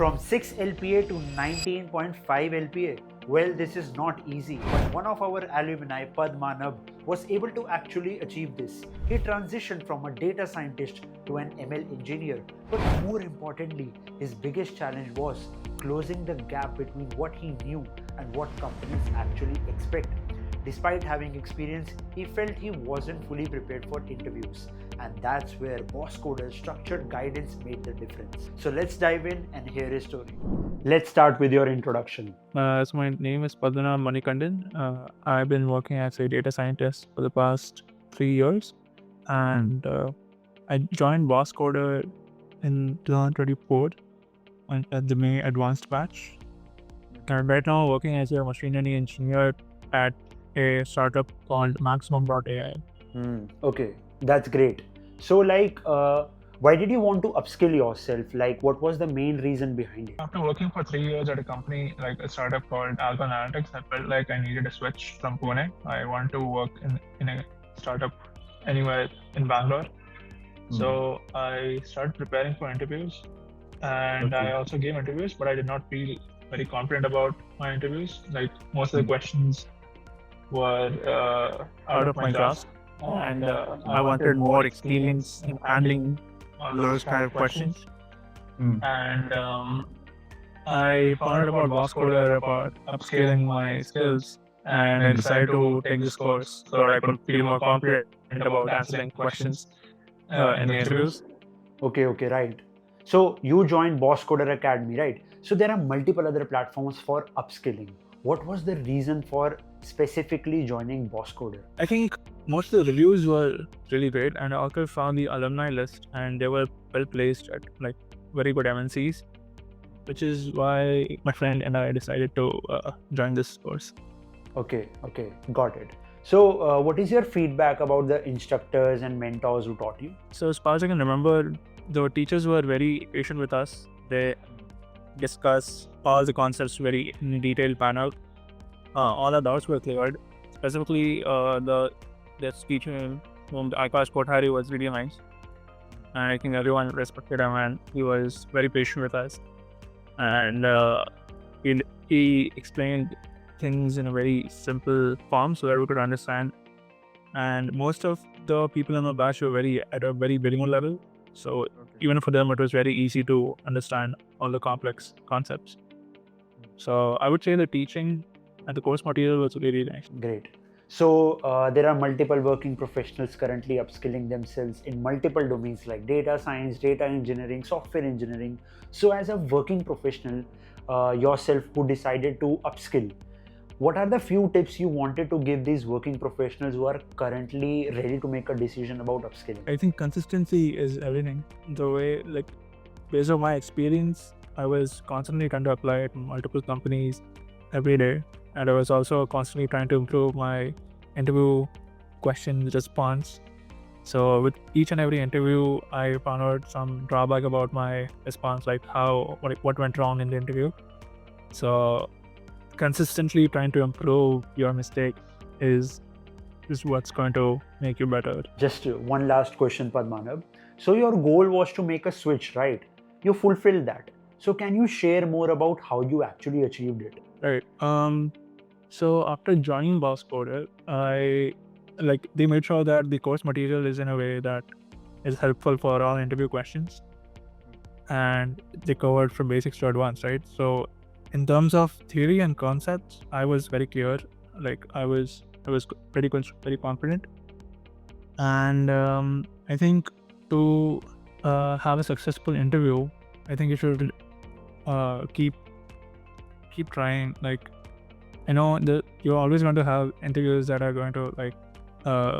From 6 LPA to 19.5 LPA. Well, this is not easy, but one of our alumni, Padmanabh, was able to actually achieve this. He transitioned from a data scientist to an ML engineer. But more importantly, his biggest challenge was closing the gap between what he knew and what companies actually expect. Despite having experience, he felt he wasn't fully prepared for interviews. And that's where Bosscoder's structured guidance made the difference. So let's dive in and hear his story. Let's start with your introduction. So my name is Padmanabh Manikandan. I've been working as a data scientist for the past 3 years. And I joined Bosscoder in 2024 at the May advanced batch. And right now I'm working as a machine learning engineer at a startup called Maxhome.ai. Okay, that's great. So why did you want to upskill yourself? What was the main reason behind it? After working for 3 years at a company like a startup called AlgoAnalytics, I felt like I needed a switch from Pune. I wanted to work in a startup anywhere in Bangalore. So I started preparing for interviews, and I also gave interviews, but I did not feel very confident about my interviews. Like most of the questions were out of my grasp, and I wanted more experience in handling those kind of questions. And I found out about Bosscoder, about upscaling my skills, and I decided to take this course so that I could feel more confident about answering questions in the interviews. Okay, right. So you joined Bosscoder Academy, right? So there are multiple other platforms for upskilling. What was the reason for specifically joining Bosscoder? I think most of the reviews were really great, and I also found the alumni list, and they were well placed at very good MNCs, which is why my friend and I decided to join this course. Okay, got it. So what is your feedback about the instructors and mentors who taught you? So as far as I can remember, the teachers were very patient with us. They discussed all the concepts very in detailed manner. All our doubts were cleared. Specifically, this teacher whom I called Kothari was really nice. And I think everyone respected him, and he was very patient with us. And he explained things in a very simple form so that we could understand. And most of the people in the batch were at a very beginner level. So even for them, it was very easy to understand all the complex concepts. So I would say the teaching and the course material was really nice. Great. So there are multiple working professionals currently upskilling themselves in multiple domains like data science, data engineering, software engineering. So as a working professional yourself who decided to upskill, what are the few tips you wanted to give these working professionals who are currently ready to make a decision about upskilling? I think consistency is everything. The way, based on my experience, I was constantly trying to apply it in multiple companies every day. And I was also constantly trying to improve my interview question response. So with each and every interview, I found out some drawback about my response, like what went wrong in the interview. So consistently trying to improve your mistake is what's going to make you better. Just one last question, Padmanabh. So your goal was to make a switch, right? You fulfilled that. So can you share more about how you actually achieved it? Right. So after joining Bosscoder, they made sure that the course material is in a way that is helpful for all interview questions, and they covered from basics to advanced, right? So in terms of theory and concepts, I was very clear. I was very confident, and I think to have a successful interview, I think you should keep trying. I know that you're always going to have interviews that are going to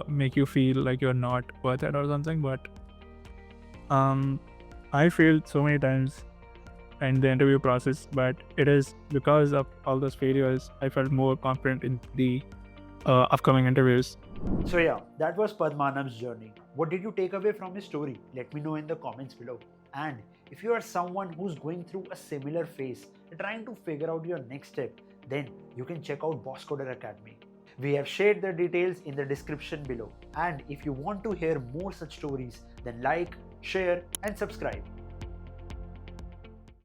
make you feel like you're not worth it or something, but I failed so many times in the interview process, but it is because of all those failures I felt more confident in the upcoming interviews. So yeah, that was Padmanabh's journey. What did you take away from his story? Let me know in the comments below. And if you are someone who's going through a similar phase, trying to figure out your next step, then you can check out Bosscoder Academy. We have shared the details in the description below. And if you want to hear more such stories, then like, share and subscribe.